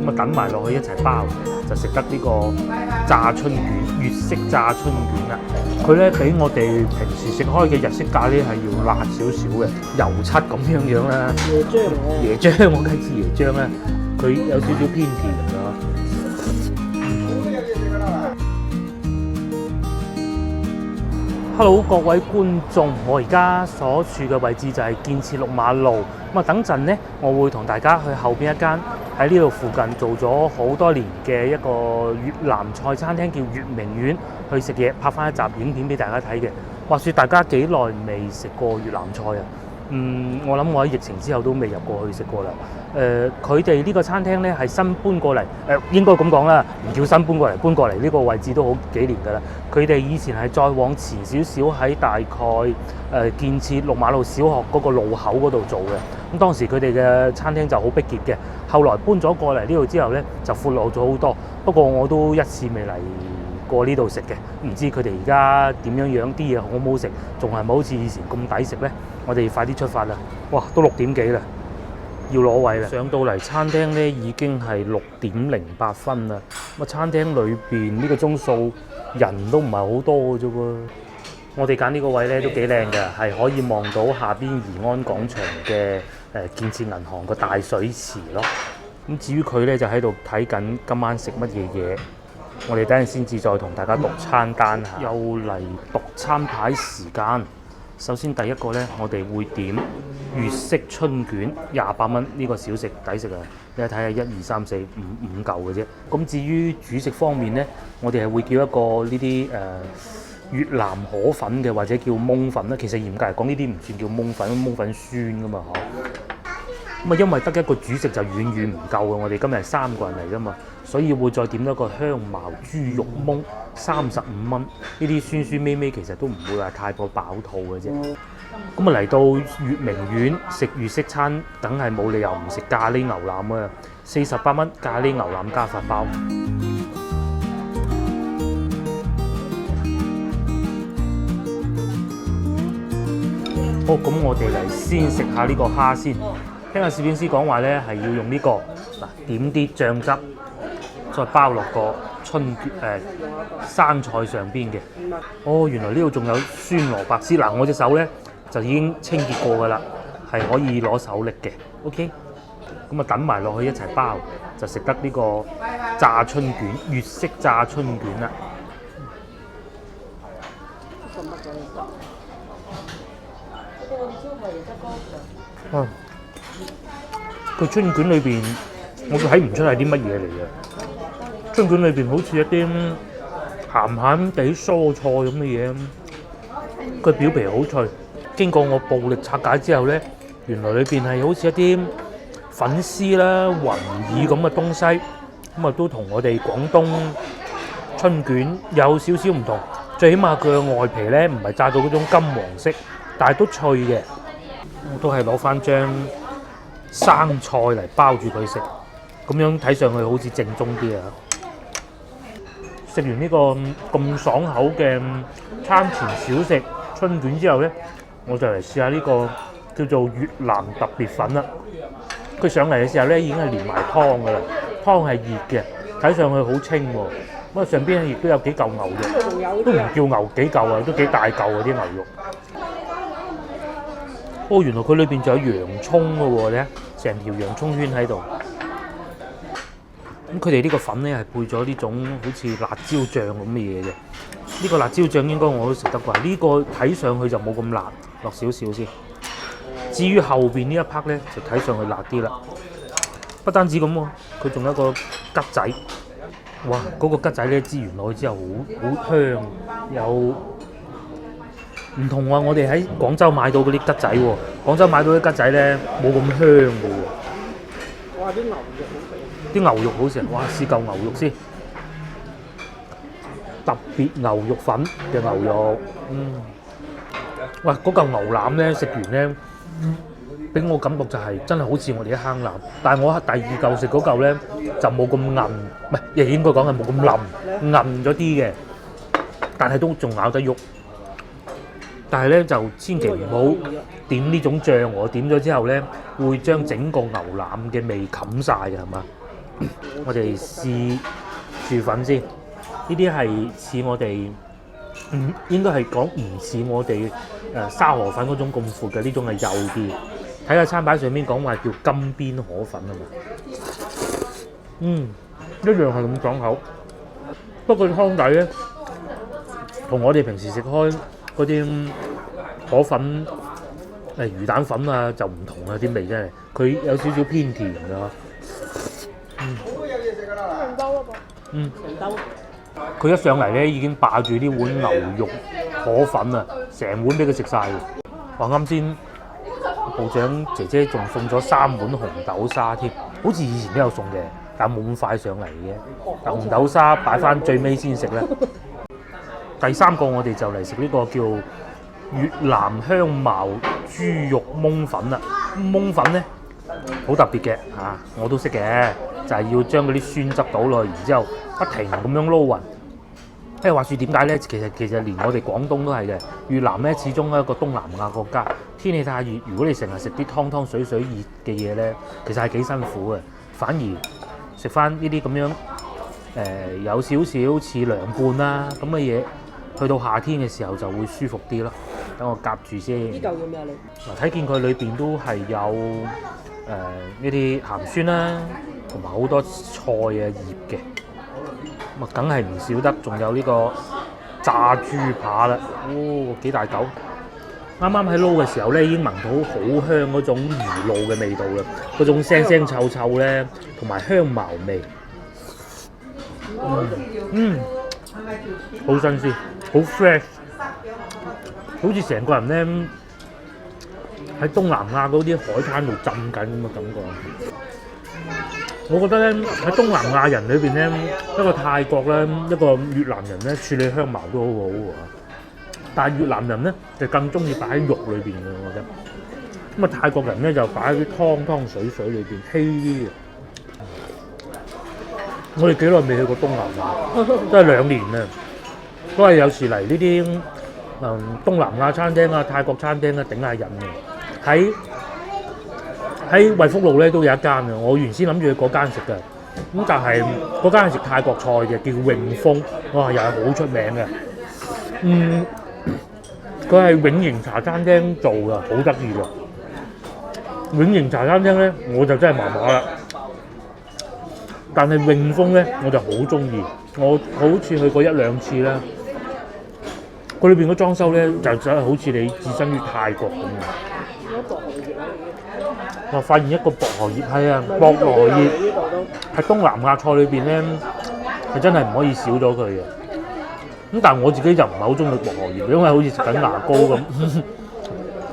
咁啊等埋落去一齊包，就食得呢個炸春卷，粵式炸春卷啦。佢咧比我哋平時食開嘅日式咖喱係要辣少少嘅，油漆咁樣啦。椰漿我梗係知椰漿啦，佢有少少偏甜㗎。Hello， 各位觀眾，我而家所處嘅位置就係建設6馬路。咁啊，等陣呢，我會同大家去後邊一間喺呢度附近做咗好多年嘅一個越南菜餐廳，叫月明苑去食嘢，拍翻一集影片俾大家睇嘅。話說大家幾耐未食過越南菜啊？我諗我喺疫情之後都未入過去食過啦。佢哋呢個餐廳咧係新搬過嚟，應該咁講啦，唔叫新搬過嚟，搬過嚟呢個位置都好幾年㗎啦。佢哋以前係再往前少少喺大概建設6馬路小學嗰個路口嗰度做嘅。咁當時佢哋嘅餐廳就好逼傑嘅，後來搬咗過嚟呢度之後咧就闊落咗好多。不過我都一次未嚟過呢度食嘅，唔知佢哋而家點樣樣，啲嘢好唔好食，仲係咪好似以前咁抵食呢？我哋快啲出發啦！哇，都6點幾啦，要攞位啦。上到嚟餐廳呢已經係6點08分啦。咁啊，餐廳裏邊呢個鐘數人都唔係好多嘅啫喎。我哋揀呢個位呢都幾靚嘅，係可以望到下邊怡安廣場嘅建設銀行個大水池咯。咁至於佢呢，就喺度睇緊今晚食乜嘢嘢。我哋等陣先至再同大家讀餐單下，又嚟讀餐牌時間。首先第一個呢，我哋會點粵式春卷，28蚊呢個小食抵食啊！你睇下1、2、3、4、5嚿嘅啫。咁至於主食方面呢，我哋係會叫一個呢啲越南河粉嘅，或者叫檬粉啦。其實嚴格嚟講，呢啲唔算叫檬粉，檬粉酸噶嘛，嗬。咁啊，因為得一個主食就遠遠唔夠嘅，我哋今日係3個人嚟噶嘛，所以會再點多一個香茅豬肉檬，35蚊。呢啲酸酸味味其實都唔會話太過飽肚嘅啫。咁啊，嚟到月明苑食粵式餐，梗係冇理由唔食咖喱牛腩啊！48蚊咖喱牛腩加法包。好，咁我哋嚟先食下呢個蝦先。聽下攝影師講話咧，係要用呢個嗱，點啲醬汁，再包落個生菜上邊嘅。哦，原來呢度仲有酸蘿蔔絲。嗱，我隻手咧就已經清潔過噶啦，係可以攞手拎嘅。OK， 咁啊等埋落去一齊包，就食得呢個炸春卷，粵式炸春卷啦。佢春卷裏邊，我睇唔出係啲乜嘢嚟嘅。春卷裏邊好似一啲鹹鹹地蔬菜咁嘅嘢，佢表皮好脆。經過我暴力拆解之後呢，原來裏邊係好似一啲粉絲啦、雲耳咁嘅東西，咁啊都同我哋廣東春卷有少少唔同。最起碼佢嘅外皮呢唔係炸到嗰種金黃色，但係都脆嘅。我都係攞翻張生菜嚟包住佢食，咁樣睇上去好似正宗啲啊！食完呢個咁爽口嘅餐前小食春卷之後呢，我就嚟試下呢個叫做越南特別粉啦。佢上嚟嘅時候呢已經係連埋湯噶啦，湯係熱嘅，睇上去好清喎。咁啊上邊亦都有幾嚿牛肉，都唔叫牛幾嚿啊，都幾大嚿啊啲牛肉。哦，原來佢裏邊仲有洋葱嘅喎咧，成條洋葱圈喺度。咁佢哋呢個粉咧係配咗呢種好似辣椒醬咁嘅嘢嘅。呢個辣椒醬應該我都食得啩。呢個睇上去就冇咁辣，落少少先。至於後邊呢一 part 咧，就睇上去辣啲啦。不單止咁喎，佢仲有一個桔仔。哇！嗰個桔仔咧煎完落去之後好香，有〜唔同喎，我哋喺廣州買到嗰啲桔仔喎，廣州買到啲桔仔咧冇咁香嘅喎。哇！啲牛肉好食，啲牛肉好食，哇！試嚿牛肉先，特別牛肉粉嘅牛肉，哇！嗰嚿牛腩咧食完咧，俾我感覺就係真係好似我哋啲坑腩，但係我第二嚿食嗰嚿咧就冇咁韌，唔係，亦應該講係冇咁腍，韌咗啲嘅，但係都仲咬得喐。但係咧就千祈唔好點呢種醬喎，點咗之後咧會將整個牛腩嘅味冚晒嘅，係嘛？我哋試薯粉先。呢啲係似我哋應該係講唔似我哋沙河粉嗰種咁闊嘅，呢種係幼啲。睇下餐牌上面講話叫金邊河粉啊嘛，一樣係咁爽口。不過湯底咧，同我哋平時食開嗰啲河粉、魚蛋粉啊就唔同啊，啲味真係，佢有少少偏甜㗎。成兜啦噃。成兜。佢一上嚟咧已經霸住呢碗牛肉河粉啊，成碗俾佢食晒。話啱先部長姐姐仲送咗3碗紅豆沙添，好似以前都有送嘅，但冇咁快上嚟嘅。但紅豆沙擺翻最尾先食咧。第3個我哋就嚟食呢個叫越南香茅豬肉檬粉啦。檬粉咧好特別嘅嚇，我都識嘅，就係要將嗰啲酸汁倒落去，然之後不停咁樣撈勻。即係話説點解咧？其實連我哋廣東都係嘅。越南咧始終係一個東南亞國家，天氣太熱，如果你成日食啲湯湯水水熱嘅嘢咧，其實係幾辛苦嘅。反而食翻呢啲咁樣有少少似涼拌啦咁嘅嘢，去到夏天嘅時候就會舒服啲咯。等我夾住先。呢嚿叫咩你？嗱，睇見佢裏邊都係有呢啲鹹酸啦，同埋好多菜啊葉嘅。咁啊，梗係唔少得，仲有呢個炸豬扒啦，幾大嚿！啱啱喺撈嘅時候咧，已經聞到好香嗰種魚露嘅味道啦，嗰種腥腥臭臭咧，同埋香茅味，好新鮮，好 fresh， 好似成個人咧喺東南亞嗰啲海灘度浸緊咁嘅感覺。我覺得咧喺東南亞人裏邊咧，一個泰國咧，一個越南人咧處理香茅都好好喎。但係越南人咧就更中意擺喺肉裏邊嘅，我覺得。咁啊泰國人咧就擺喺啲湯水裏邊稀啲嘅。我哋幾耐未去過東南亞？都係2年啦。都係有時嚟呢啲東南亞餐廳啊、泰國餐廳啊頂下癮嘅。喺惠福路咧都有一間嘅，我原先諗住去嗰間食嘅，咁但係嗰間係食泰國菜嘅，叫永豐，哇又係好出名嘅，佢係永盈茶餐廳做嘅，好得意嘅。永盈茶餐廳咧我就真係麻麻啦，但係永豐咧我就好中意，我好似去過1-2次啦，佢裏邊嘅裝修咧就真係好似你置身於泰國咁嘅。我發現一個薄荷葉，係啊，薄荷葉喺東南亞菜裏邊咧，係真係唔可以少咗佢嘅。咁但係我自己就唔係好中意薄荷葉，因為好似食緊牙膏咁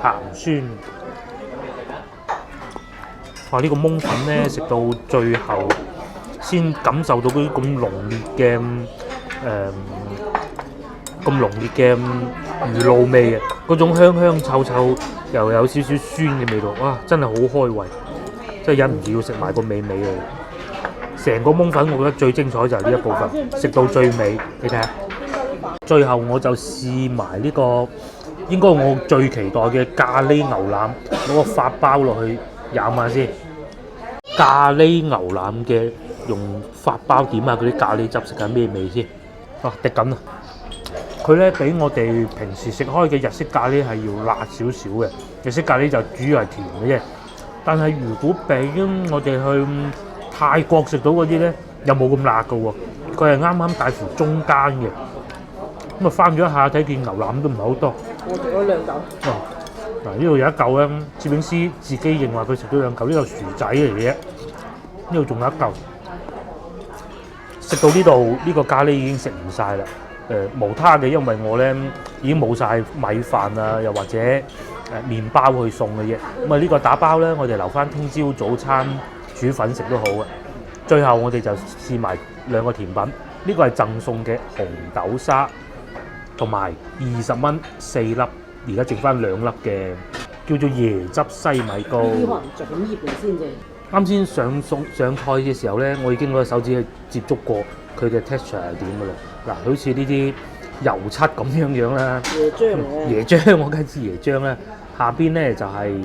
鹹酸。哇！呢個檬粉咧食到最後先感受到嗰啲咁濃烈嘅魚露味嘅嗰種香香臭臭，又有少少酸嘅味道，哇！真係好開胃，真係忍唔住要食埋個美味嚟。成個檬粉我覺得最精彩就係呢一部分，食到最尾，你睇下。最後我就試埋呢個應該我最期待嘅咖喱牛腩，攞個法包落去飲下先。咖喱牛腩嘅用法包點下嗰啲咖喱汁，食緊咩味先？哇！滴緊啊！佢咧比我哋平時食開嘅日式咖喱係要辣少少嘅，日式咖喱就主要係甜嘅啫。但係如果比我哋去泰國食到嗰啲咧，又冇咁辣嘅喎，佢係啱啱介乎中間嘅。咁啊翻咗一下睇見牛腩都唔係好多，我食咗2嚿。嗱呢度有一嚿咧，攝影師自己認為佢食咗2嚿，呢個薯仔嚟嘅啫。呢度仲有一嚿，食到呢度呢個咖喱已經食唔晒啦。無他嘅，因為我咧已經冇晒米飯啊，又或者麵包去送嘅啫。咁啊呢個打包咧，我哋留翻聽朝早餐煮粉食都好嘅。最後我哋就試埋2個甜品，呢個係贈送嘅紅豆沙，同埋20蚊4粒，而家剩翻2粒嘅叫做椰汁西米糕。呢啲可能掌葉嚟先啫。啱先上菜嘅時候咧，我已經攞手指去接觸過佢嘅 texture 係點嘅啦。嗱，好似呢啲油漆咁樣啦，椰漿嚟嘅。椰漿我梗係知椰漿啦。下邊咧就係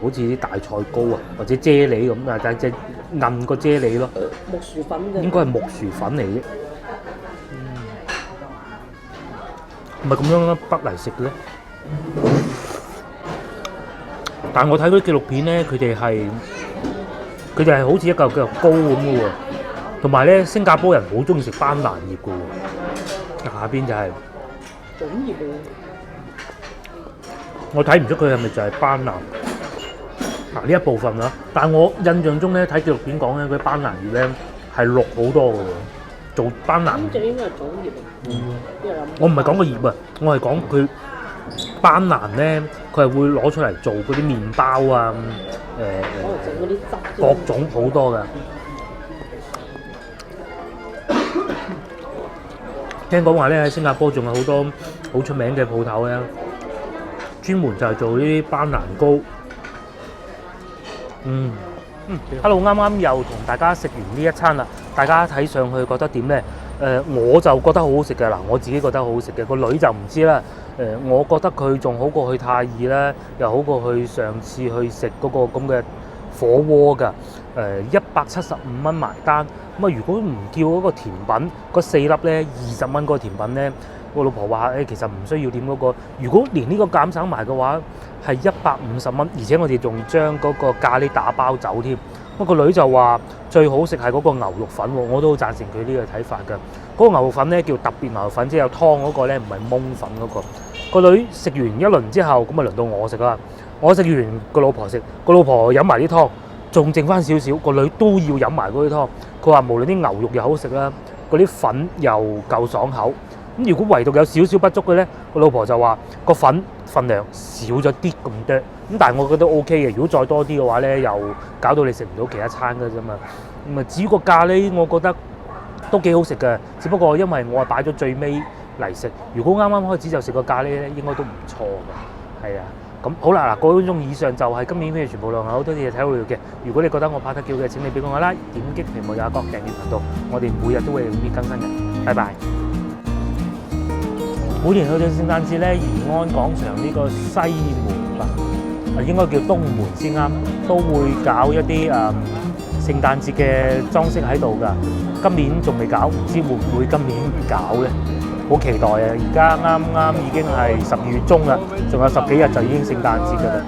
好似啲大菜糕啊，或者啫喱咁啊，但係韌個啫喱咯，木薯粉嘅。應該係木薯粉嚟嘅。唔係咁樣滗嚟食嘅咧。但係我睇嗰啲紀錄片咧，佢哋係好似一嚿糕咁嘅喎。同埋咧，新加坡人好中意食班蘭葉嘅喎。下邊就係、粽葉嚟嘅。我睇唔出佢係咪就係班蘭嗱呢一部分啦。但係我印象中咧，睇紀錄片講咧，佢班蘭葉咧係綠好多嘅喎。做班蘭咁就應該係粽葉嚟。我唔係講個葉啊，我係講佢班蘭咧，佢係會攞出嚟做嗰啲麵包啊，可能整嗰啲汁。各種好多㗎。聽講話咧，喺新加坡仲有好多好出名嘅鋪頭咧，專門就係做呢啲班蘭糕。Hello， 啱啱又同大家食完呢一餐啦，大家睇上去覺得點咧？我就覺得好好食嘅嗱，我自己覺得好好食嘅，個女就唔知啦。我覺得佢仲好過去泰爾啦，又好過去上次去食嗰個咁嘅火鍋㗎。175蚊埋單。咁啊，如果唔叫嗰個甜品，嗰4粒咧20蚊嗰個甜品咧，我老婆話其實唔需要點嗰個。如果連呢個減省埋嘅話，係150蚊，而且我哋仲將嗰個咖喱打包走添。咁個女就話最好食係嗰個牛肉粉喎，我都好贊成佢呢個睇法㗎。嗰個牛肉粉咧叫特別牛肉粉，即係有湯嗰個咧，唔係檬粉嗰個。個女食完一輪之後，咁啊輪到我食啦。我食完個老婆食，個老婆飲埋啲湯，仲剩翻少少，個女都要飲埋嗰啲湯。佢話無論啲牛肉又好食啦，嗰啲粉又夠爽口。咁如果唯獨有少少不足嘅咧，個老婆就話個粉份量少咗啲咁多。咁但係我覺得 O K 嘅，如果再多啲嘅話咧，又搞到你食唔到其他餐㗎啫嘛。咁啊，至於個咖喱，我覺得都幾好食嘅，只不過因為我係擺咗最尾嚟食。如果啱啱開始就食個咖喱咧，應該都唔錯嘅。係啊。咁好啦，嗱，個分鐘以上就係今年嘅全部內容，好多嘢睇到嘅。如果你覺得我拍得叫嘅，請你俾個我啦，點擊屏幕右下角訂閱頻道，我哋每日都會有啲更新嘅。拜拜。每年去到聖誕節咧，宜安廣場呢個西門吧，應該叫東門先啱，都會搞一啲聖誕節嘅裝飾喺度㗎。今年仲未搞，唔知會唔會今年搞咧？好期待啊！而家啱啱已經係12月中啦，仲有10幾日就已經聖誕節㗎啦。